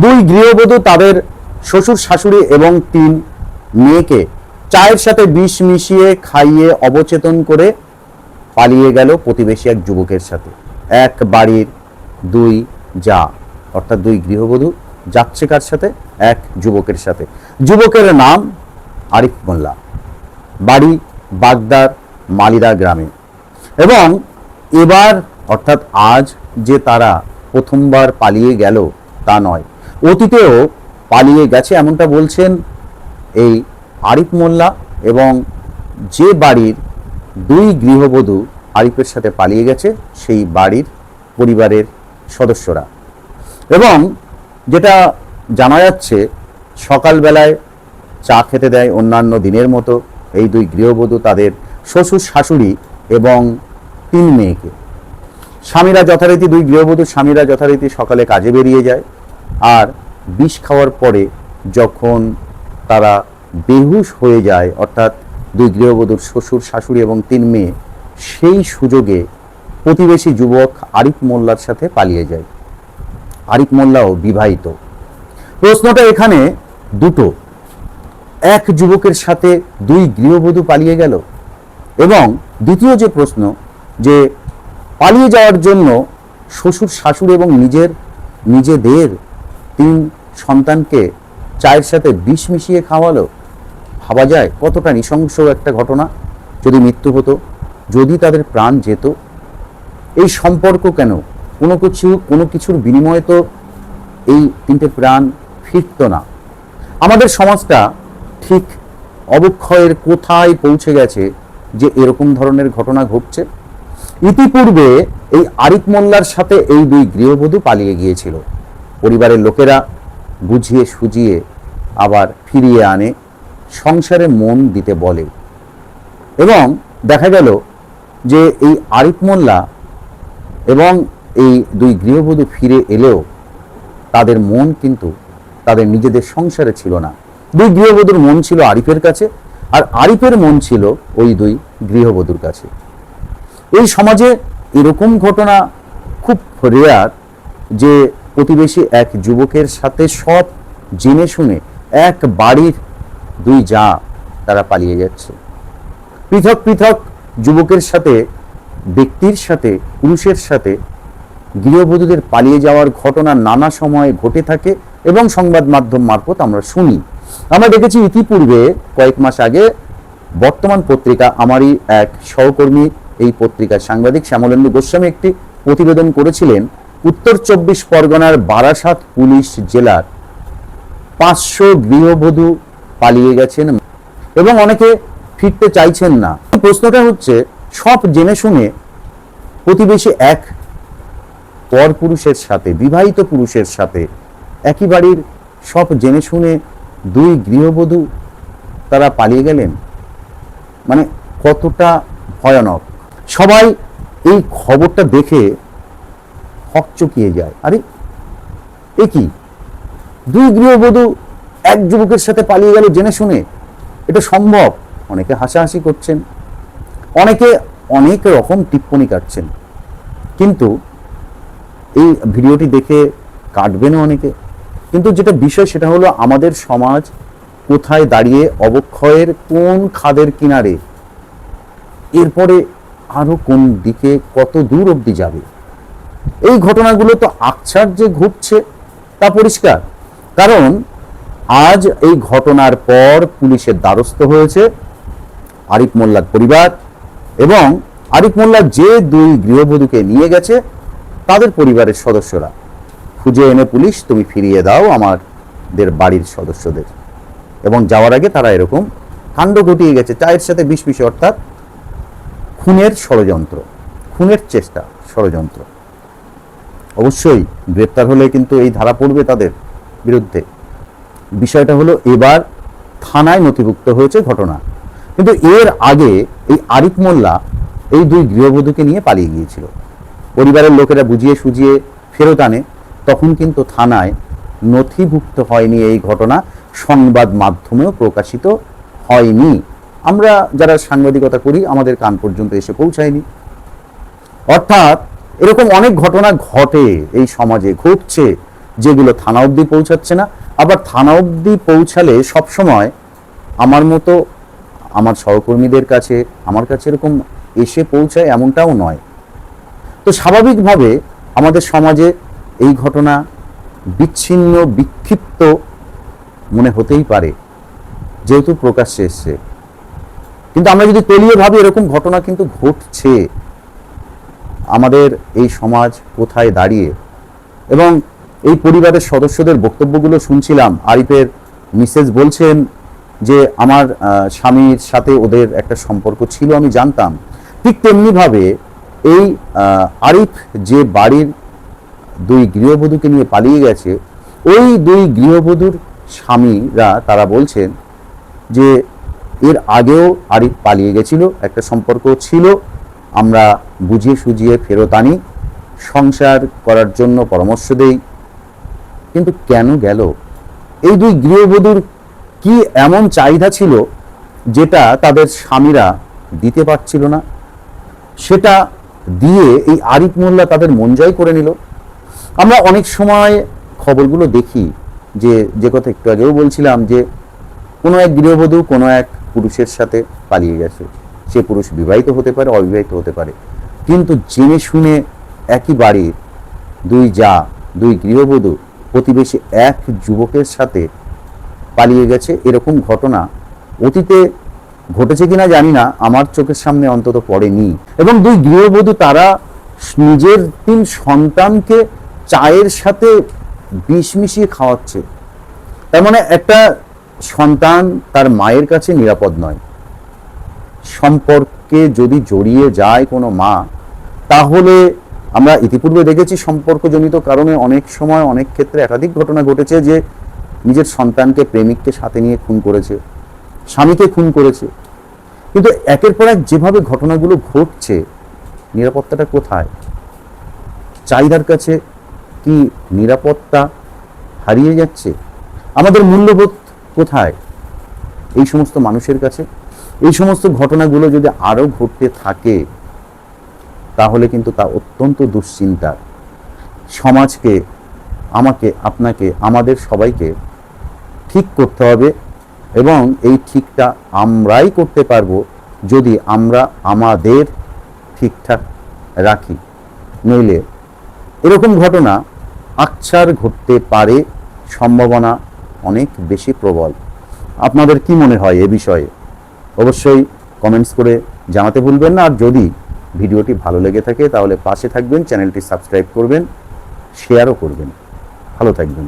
দুই গৃহবধূ তাদের শ্বশুর শাশুড়ি এবং 3 মেয়েকে চায়ের সাথে বিষ মিশিয়ে খাইয়ে অবচেতন করে পালিয়ে গেল প্রতিবেশী এক যুবকের সাথে। এক বাড়ির 2 জা অর্থাৎ 2 গৃহবধূ যাচ্ছে কার সাথে? এক যুবকের সাথে। যুবকের নাম আরিফ মোল্লা, বাড়ি বাগদার মালিদা গ্রামে। এবং এবার অর্থাৎ আজ যে তারা প্রথমবার পালিয়ে গেল তা নয়, অতীতেও পালিয়ে গেছে এমনটা বলছেন এই আরিফ মোল্লা এবং যে বাড়ির 2 গৃহবধূ আরিফের সাথে পালিয়ে গেছে সেই বাড়ির পরিবারের সদস্যরা। এবং যেটা জানা যাচ্ছে, সকালবেলায় চা খেতে দেয় অন্যান্য দিনের মতো এই 2 গৃহবধূ তাদের শ্বশুর শাশুড়ি এবং 3 মেয়েকে। স্বামীরা যথারীতি 2 গৃহবধূ স্বামীরা যথারীতি সকালে কাজে বেরিয়ে যায়, আর বিষ খাওয়ার পরে যখন তারা বেহুশ হয়ে যায়, অর্থাৎ 2 গৃহবধূর শ্বশুর শাশুড়ি এবং 3 মেয়ে সেই সুযোগে প্রতিবেশী যুবক আরিফ মোল্লার সাথে পালিয়ে যায়। আরিফ মোল্লাও বিবাহিত। প্রশ্নটা এখানে দুটো, এক যুবকের সাথে 2 গৃহবধূ পালিয়ে গেল, এবং দ্বিতীয় যে প্রশ্ন যে পালিয়ে যাওয়ার জন্য শ্বশুর শাশুড়ি এবং নিজেদের 3 সন্তানকে চায়ের সাথে বিষ মিশিয়ে খাওয়ালো। ভাবা যায় কতটা নৃশংস একটা ঘটনা। যদি মৃত্যু হতো, যদি তাদের প্রাণ যেত, এই সম্পর্ক কেন? কোনো কিছুর বিনিময়ে তো এই 3টে প্রাণ ফিরত না। আমাদের সমাজটা ঠিক অবক্ষয়ের কোথায় পৌঁছে গেছে যে এরকম ধরনের ঘটনা ঘটছে। ইতিপূর্বে এই আরিফ মোল্লার সাথে এই 2 গৃহবধূ পালিয়ে গিয়েছিল। পরিবারের লোকেরা বুঝিয়ে সুজিয়ে আবার ফিরিয়ে আনে, সংসারে মন দিতে বলে। এবং দেখা গেল যে এই আরিফ মোল্লা এবং এই 2 গৃহবধূ ফিরে এলেও তাদের মন কিন্তু তাদের নিজেদের সংসারে ছিল না। 2 গৃহবধূর মন ছিল আরিফের কাছে, আর আরিফের মন ছিল ওই 2 গৃহবধূর কাছে। এই সমাজে এরকম ঘটনা খুব রেয়ার যে প্রতিবেশী এক যুবকের সাথে সব জেনে শুনে এক বাড়ির 2 জা তারা পালিয়ে যাচ্ছে। পৃথক পৃথক যুবকের সাথে, ব্যক্তির সাথে, পুরুষের সাথে গৃহবধূদের পালিয়ে যাওয়ার ঘটনা নানা সময়ে ঘটে থাকে এবং সংবাদ মাধ্যম মারফত আমরা শুনি। আমরা দেখেছি ইতিপূর্বে কয়েক মাস আগে বর্তমান পত্রিকা, আমারই এক সহকর্মী এই পত্রিকার সাংবাদিক শ্যামলেন্দু গোস্বামী একটি প্রতিবেদন করেছিলেন। উত্তর 24 পরগনার বারাসাত পুলিশ জেলার 500 গৃহবধূ পালিয়ে গেছেন এবং অনেকে ফিরতে চাইছেন না। প্রশ্নটা হচ্ছে, সব জেনে শুনে প্রতিবেশী এক পর পুরুষের সাথে, বিবাহিত পুরুষের সাথে, একই বাড়ির সব জেনে শুনে 2 গৃহবধূ তারা পালিয়ে গেলেন, মানে কতটা ভয়ানক। সবাই এই খবরটা দেখে হকচকিয়ে যায়। আরে এ কি, 2 গৃহবধূ এক যুবকের সাথে পালিয়ে গেল জেনে শুনে, এটা সম্ভব? অনেকে হাসাহাসি করছেন, অনেকে অনেক রকম টিপ্পনি কাটছেন, কিন্তু এই ভিডিওটি দেখে কাটবেনও অনেকে। কিন্তু যেটা বিষয় সেটা হলো আমাদের সমাজ কোথায় দাঁড়িয়ে, অবক্ষয়ের কোন খাদের কিনারে, এরপরে আরো কোন দিকে, কত দূর অবধি যাবে। এই ঘটনাগুলো তো আকছার যে ঘটছে তা পরিষ্কার। কারণ আজ এই ঘটনার পর পুলিশের দ্বারস্থ হয়েছে আরিফ মোল্লার পরিবার, এবং আরিফ মোল্লা যে 2 গৃহবধূকে নিয়ে গেছে তাদের পরিবারের সদস্যরা খুঁজে এনে পুলিশ, তুমি ফিরিয়ে দাও আমাদের বাড়ির সদস্যদের। এবং যাওয়ার আগে তারা এরকম কাণ্ড ঘটিয়ে গেছে, চায়ের সাথে বিষ মিশিয়ে, অর্থাৎ খুনের ষড়যন্ত্র, খুনের চেষ্টা, ষড়যন্ত্র। অবশ্যই গ্রেপ্তার হলে কিন্তু এই ধারা পড়বে তাদের বিরুদ্ধে। বিষয়টা হলো এবার থানায় নথিভুক্ত হয়েছে ঘটনা, কিন্তু এর আগে এই আরিফ মোল্লা এই 2 গৃহবধূকে নিয়ে পালিয়ে গিয়েছিল। পরিবারের লোকেরা বুঝিয়ে সুজিয়ে ফেরত আনে, তখন কিন্তু থানায় নথিভুক্ত হয়নি এই ঘটনা, সংবাদ মাধ্যমেও প্রকাশিত হয়নি। আমরা যারা সাংবাদিকতা করি আমাদের কান পর্যন্ত এসে পৌঁছায়নি। অর্থাৎ এরকম অনেক ঘটনা ঘটে এই সমাজে, ঘটছে, যেগুলো থানা অবধি পৌঁছাচ্ছে না। আবার থানা অবধি পৌঁছালে সবসময় আমার মতো আমার সহকর্মীদের কাছে, আমার কাছে এরকম এসে পৌঁছায় এমনটাও নয়। তো স্বাভাবিকভাবে আমাদের সমাজে এই ঘটনা বিচ্ছিন্ন, বিক্ষিপ্ত মনে হতেই পারে, যেহেতু প্রকাশ্যে এসছে। কিন্তু আমরা যদি তলিয়ে ভাবি, এরকম ঘটনা কিন্তু ঘটছে। আমাদের এই সমাজ কোথায় দাঁড়িয়ে, এবং এই পরিবারের সদস্যদের বক্তব্যগুলো শুনছিলাম। আরিফের মিসেস বলছেন যে আমার স্বামীর সাথে ওদের একটা সম্পর্ক ছিল, আমি জানতাম। ঠিক তেমনিভাবে এই আরিফ যে বাড়ির দুই গৃহবধূকে নিয়ে পালিয়ে গেছে, ওই দুই গৃহবধূর স্বামীরা তারা বলছেন যে এর আগেও আরিফ পালিয়ে গেছিল, একটা সম্পর্ক ছিল, আমরা বুঝিয়ে সুঝিয়ে ফেরত আনি, সংসার করার জন্য পরামর্শ দেই। কিন্তু কেন গেল? এই দুই গৃহবধূর কি এমন চাহিদা ছিল যেটা তাদের স্বামীরা দিতে পারছিল না? সেটা দিয়ে এই আরিফ মোল্লা তাদের মন জয় করে নিল। আমরা অনেক সময় খবরগুলো দেখি, যে কথা একটু আগেও বলছিলাম, যে কোনো এক গৃহবধূ কোনো এক পুরুষের সাথে পালিয়ে গেছে। সে পুরুষ বিবাহিত হতে পারে, অবিবাহিত হতে পারে, কিন্তু জেনে শুনে একই বাড়ির দুই গৃহবধূ প্রতিবেশী এক যুবকের সাথে পালিয়ে গেছে। এরকম ঘটনা অতীতে ঘটেছে কিনা জানি না, আমার চোখের সামনে অন্তত পড়েনি। এবং দুই গৃহবধূ তারা নিজের 3 সন্তানকে চায়ের সাথে বিষ মিশিয়ে খাওয়াচ্ছে। তার মানে একটা সন্তান তার মায়ের কাছে নিরাপদ নয়। সম্পর্কে যদি জড়িয়ে যায় কোনো মা, তাহলে আমরা ইতিপূর্বে দেখেছি সম্পর্কজনিত কারণে অনেক সময়, অনেক ক্ষেত্রে একাধিক ঘটনা ঘটেছে যে নিজের সন্তানকে প্রেমিককে সাথে নিয়ে খুন করেছে, স্বামীকে খুন করেছে। কিন্তু একের পর এক যেভাবে ঘটনাগুলো ঘটছে, নিরাপত্তাটা কোথায়? চাহিদার কাছে কি নিরাপত্তা হারিয়ে যাচ্ছে? আমাদের মূল্যবোধ কোথায় এই সমস্ত মানুষের কাছে? এই সমস্ত ঘটনাগুলো যদি আরো ঘটতে থাকে, তাহলে কিন্তু তা অত্যন্ত দুশ্চিন্তার। সমাজকে, আমাকে, আপনাকে, আমাদের সবাইকে ঠিক করতে হবে, এবং এই ঠিকটা আমরাই করতে পারবো যদি আমরা আমাদের ঠিকঠাক রাখি। নইলে এরকম ঘটনা আকছার ঘটতে পারে, সম্ভাবনা অনেক বেশি প্রবল। আপনাদের কি মনে হয় এ বিষয়ে? অবশ্যই কমেন্টস করে জানাতে ভুলবেন না। আর যদি ভিডিওটি ভালো লেগে থাকে তাহলে পাশে থাকবেন, চ্যানেলটি সাবস্ক্রাইব করবেন, শেয়ারও করবেন। ভালো থাকবেন।